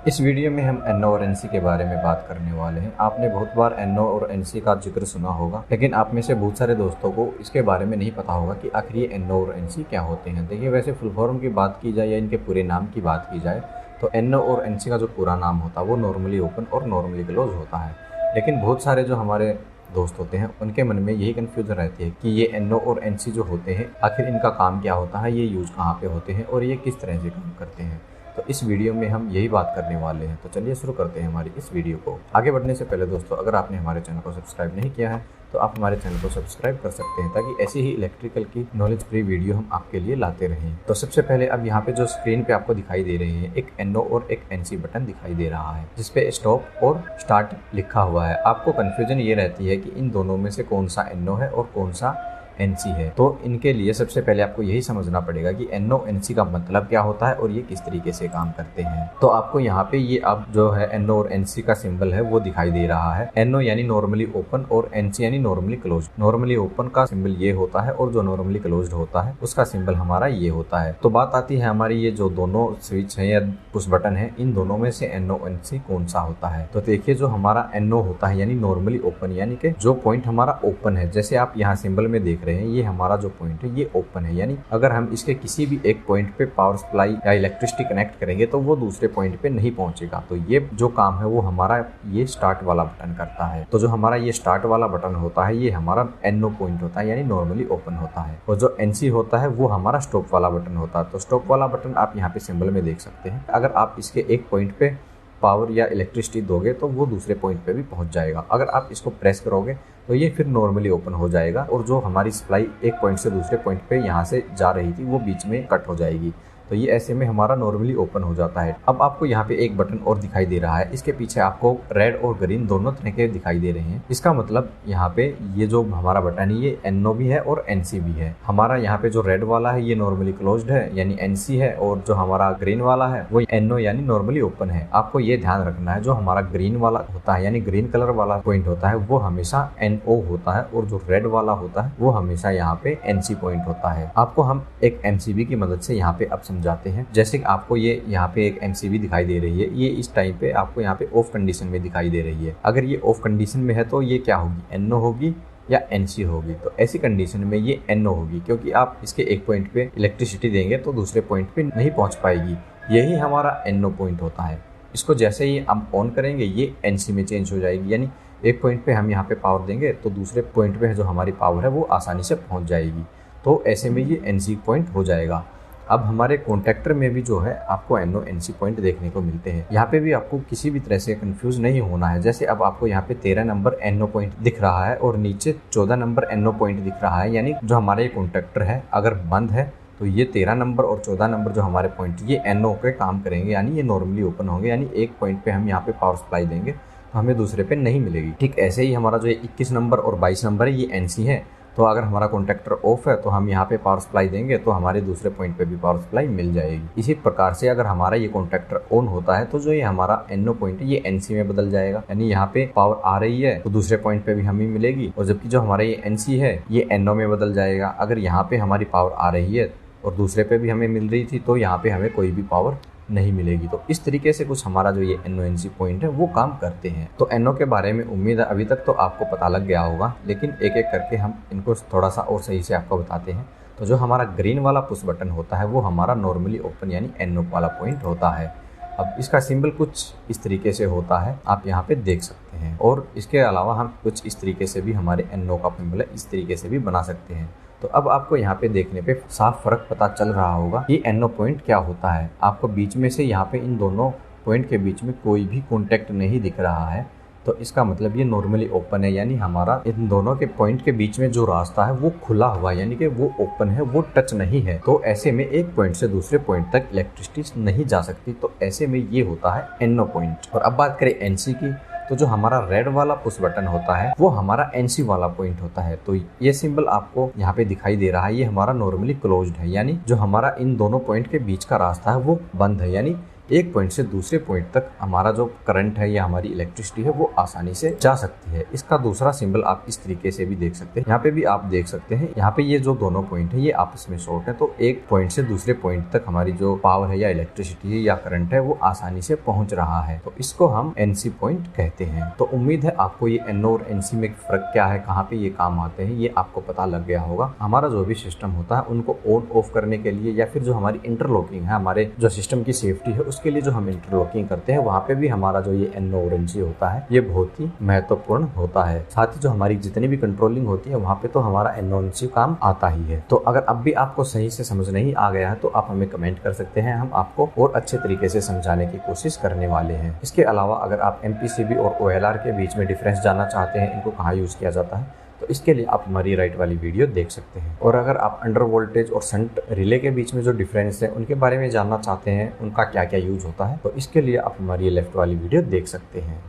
इस वीडियो में हम NO और NC के बारे में बात करने वाले हैं। आपने बहुत बार NO और NC का जिक्र सुना होगा, लेकिन आप में से बहुत सारे दोस्तों को इसके बारे में नहीं पता होगा कि आखिर ये NO और NC क्या होते हैं। देखिए, वैसे फुल फॉर्म की बात की जाए या इनके पूरे नाम की बात की जाए तो NO और NC का जो पूरा नाम होता है वो नॉर्मली ओपन और नॉर्मली क्लोज होता है। लेकिन बहुत सारे जो हमारे दोस्त होते हैं उनके मन में यही कन्फ्यूजन रहती है कि ये NO और NC जो होते हैं आखिर इनका काम क्या होता है, ये यूज कहाँ पे होते हैं और ये किस तरह से काम करते हैं। तो इस वीडियो में हम यही बात करने वाले हैं। तो चलिए शुरू करते हैं हमारी इस वीडियो को। आगे बढ़ने से पहले दोस्तों, अगर आपने हमारे चैनल को सब्सक्राइब नहीं किया है तो आप हमारे चैनल को सब्सक्राइब कर सकते हैं, ताकि ऐसी ही इलेक्ट्रिकल की नॉलेज फ्री वीडियो हम आपके लिए लाते रहें। तो सबसे पहले अब यहाँ पे जो स्क्रीन पे आपको दिखाई दे रहे हैं, एक NO और एक NC बटन दिखाई दे रहा है जिसपे स्टॉप और स्टार्ट लिखा हुआ है। आपको कंफ्यूजन ये रहती है कि इन दोनों में से कौन सा NO है और कौन सा NC है। तो इनके लिए सबसे पहले आपको यही समझना पड़ेगा कि NO NC का मतलब क्या होता है और ये किस तरीके से काम करते हैं। तो आपको यहाँ पे ये अब जो है NO और NC का सिंबल है वो दिखाई दे रहा है। NO यानी नॉर्मली ओपन और NC यानी नॉर्मली क्लोज। नॉर्मली ओपन का सिंबल ये होता है और जो नॉर्मली क्लोज्ड होता है उसका सिंबल हमारा ये होता है। तो बात आती है हमारी ये जो दोनों स्विच है या पुश बटन है, इन दोनों में से NO NC कौन सा होता है। तो देखिए, जो हमारा NO होता है यानी नॉर्मली ओपन, यानी कि जो पॉइंट हमारा ओपन है, जैसे आप यहाँ सिंबल में देख रहे हैं, ये हमारा जो पॉइंट है ये ओपन है। यानी अगर हम इसके किसी भी एक पॉइंट पे पावर सप्लाई या इलेक्ट्रिसिटी कनेक्ट करेंगे तो वो दूसरे पॉइंट पे नहीं पहुंचेगा। तो ये जो काम है वो हमारा ये स्टार्ट वाला बटन करता है। तो जो हमारा ये स्टार्ट वाला बटन होता है ये हमारा NO पॉइंट होता है, यानी नॉर्मली ओपन होता है। और जो NC होता है वो हमारा स्टॉप वाला बटन होता है। तो स्टॉप वाला बटन आप यहाँ पे सिंबल में देख सकते हैं। अगर आप इसके एक पॉइंट पे पावर या इलेक्ट्रिसिटी दोगे तो वो दूसरे पॉइंट पे भी पहुंच जाएगा। अगर आप इसको प्रेस करोगे तो ये फिर नॉर्मली ओपन हो जाएगा और जो हमारी सप्लाई एक पॉइंट से दूसरे पॉइंट पे यहाँ से जा रही थी वो बीच में कट हो जाएगी। तो ये ऐसे में हमारा नॉर्मली ओपन हो जाता है। अब आपको यहाँ पे एक बटन और दिखाई दे रहा है, इसके पीछे आपको रेड और ग्रीन दोनों तरह के दिखाई दे रहे हैं। इसका मतलब यहाँ पे ये जो हमारा बटन है ये NO भी है और NC भी है। हमारा यहाँ पे जो रेड वाला है ये नॉर्मली क्लोज्ड है यानी NC है, और जो हमारा ग्रीन वाला है वो NO यानी नॉर्मली ओपन है। आपको ये ध्यान रखना है, जो हमारा ग्रीन वाला होता है यानी ग्रीन कलर वाला पॉइंट होता है वो हमेशा NO होता है, और जो रेड वाला होता है वो हमेशा यहाँ पे NC पॉइंट होता है। आपको हम एक MCB की मदद से यहाँ पे अब समझाते हैं। जैसे कि आपको ये यहाँ पे एक MCB दिखाई दे रही है, ये इस टाइम पे आपको यहाँ पे ऑफ कंडीशन में दिखाई दे रही है। अगर ये ऑफ कंडीशन में है तो ये क्या होगी, NO होगी या NC होगी। तो ऐसी कंडीशन में ये NO होगी, क्योंकि आप इसके एक पॉइंट पे इलेक्ट्रिसिटी देंगे तो दूसरे पॉइंट पे नहीं पहुंच पाएगी। यही हमारा NO पॉइंट होता है। इसको जैसे ही हम ऑन करेंगे ये NC में चेंज हो जाएगी, यानी एक पॉइंट पे हम यहाँ पे पावर देंगे तो दूसरे पॉइंट पे जो हमारी पावर है वो आसानी से पहुंच जाएगी। तो ऐसे में ये NC पॉइंट हो जाएगा। अब हमारे कॉन्टैक्टर में भी जो है आपको NO NC पॉइंट देखने को मिलते हैं। यहाँ पे भी आपको किसी भी तरह से कंफ्यूज नहीं होना है। जैसे अब आपको यहाँ पे 13 नंबर NO पॉइंट दिख रहा है और नीचे 14 नंबर NO पॉइंट दिख रहा है, यानी जो हमारा ये कॉन्टैक्टर है अगर बंद है तो ये 13 नंबर और 14 नंबर जो हमारे पॉइंट ये NO के काम करेंगे, यानी ये नॉर्मली ओपन होंगे। यानी एक पॉइंट पे हम यहाँ पे पावर सप्लाई देंगे तो हमें दूसरे पे नहीं मिलेगी। ठीक ऐसे ही हमारा जो 21 नंबर और 22 नंबर है ये NC है। तो अगर हमारा कॉन्टैक्टर ऑफ है तो हम यहाँ पे पावर सप्लाई देंगे तो हमारे दूसरे पॉइंट पे भी पावर सप्लाई मिल जाएगी। इसी प्रकार से अगर हमारा ये कॉन्टैक्टर ऑन होता है तो जो ये हमारा NO पॉइंट है ये NC में बदल जाएगा, यानी यहाँ पे पावर आ रही है तो दूसरे पॉइंट पे भी हमें मिलेगी, और जबकि जो हमारा ये NC है ये NO में बदल जाएगा। अगर यहाँ पे हमारी पावर आ रही है और दूसरे पे भी हमें मिल रही थी तो यहाँ पे हमें कोई भी पावर नहीं मिलेगी। तो इस तरीके से कुछ हमारा जो ये NO NC पॉइंट है वो काम करते हैं। तो NO के बारे में उम्मीद है अभी तक तो आपको पता लग गया होगा, लेकिन एक एक करके हम इनको थोड़ा सा और सही से आपको बताते हैं। तो जो हमारा ग्रीन वाला पुश बटन होता है वो हमारा नॉर्मली ओपन यानी NO वाला पॉइंट होता है। अब इसका सिंबल कुछ इस तरीके से होता है, आप यहाँ पे देख सकते हैं, और इसके अलावा हम कुछ इस तरीके से भी हमारे NO का सिंबल है इस तरीके से भी बना सकते हैं। तो अब आपको यहाँ पे देखने पे साफ फर्क पता चल रहा होगा कि NO पॉइंट क्या होता है। आपको बीच में से यहाँ पे इन दोनों पॉइंट के बीच में कोई भी कॉन्टैक्ट नहीं दिख रहा है, तो इसका मतलब ये नॉर्मली ओपन है, यानी हमारा इन दोनों के पॉइंट के बीच में जो रास्ता है वो खुला हुआ है, यानी कि वो ओपन है, वो टच नहीं है। तो ऐसे में एक पॉइंट से दूसरे पॉइंट तक इलेक्ट्रिसिटी नहीं जा सकती। तो ऐसे में ये होता है NO पॉइंट। और अब बात करें NC की, तो जो हमारा रेड वाला पुश बटन होता है वो हमारा NC वाला पॉइंट होता है। तो ये सिंबल आपको यहाँ पे दिखाई दे रहा है, ये हमारा नॉर्मली क्लोज्ड है, यानी जो हमारा इन दोनों पॉइंट के बीच का रास्ता है वो बंद है, यानी एक पॉइंट से दूसरे पॉइंट तक हमारा जो करंट है या हमारी इलेक्ट्रिसिटी है वो आसानी से जा सकती है। इसका दूसरा सिंबल आप इस तरीके से भी देख सकते हैं। यहाँ पे भी आप देख सकते हैं, यहाँ पे ये जो दोनों पॉइंट है ये आपस में शॉर्ट है, तो एक पॉइंट से दूसरे पॉइंट तक हमारी जो पावर है या इलेक्ट्रिसिटी है या करंट है वो आसानी से पहुंच रहा है, तो इसको हम एनसी पॉइंट कहते हैं। तो उम्मीद है आपको ये एनओ और एनसी में फर्क क्या है, कहाँ पे ये काम आते हैं, ये आपको पता लग गया होगा। हमारा जो भी सिस्टम होता है उनको ऑन ऑफ करने के लिए या फिर जो हमारी इंटरलॉकिंग है, हमारे जो सिस्टम की सेफ्टी है उसके लिए जो हम इंटरलॉकिंग करते हैं, वहाँ पे भी हमारा जो ये एनओ और एनसी होता है ये बहुत ही महत्वपूर्ण होता है। साथ ही जो हमारी जितनी भी कंट्रोलिंग होती है वहाँ पे तो हमारा एनओ एनसी काम आता ही है। तो अगर अब भी आपको सही से समझ नहीं आ गया है तो आप हमें कमेंट कर सकते हैं, हम आपको और अच्छे तरीके से समझाने की कोशिश करने वाले हैं। इसके अलावा अगर आप एमपीसीबी और ओएलआर के बीच में डिफरेंस जानना चाहते हैं, इनको कहाँ यूज किया जाता है, तो इसके लिए आप हमारी राइट वाली वीडियो देख सकते हैं। और अगर आप अंडर वोल्टेज और शंट रिले के बीच में जो डिफरेंस है उनके बारे में जानना चाहते हैं, उनका क्या क्या यूज होता है, तो इसके लिए आप हमारी लेफ्ट वाली वीडियो देख सकते हैं।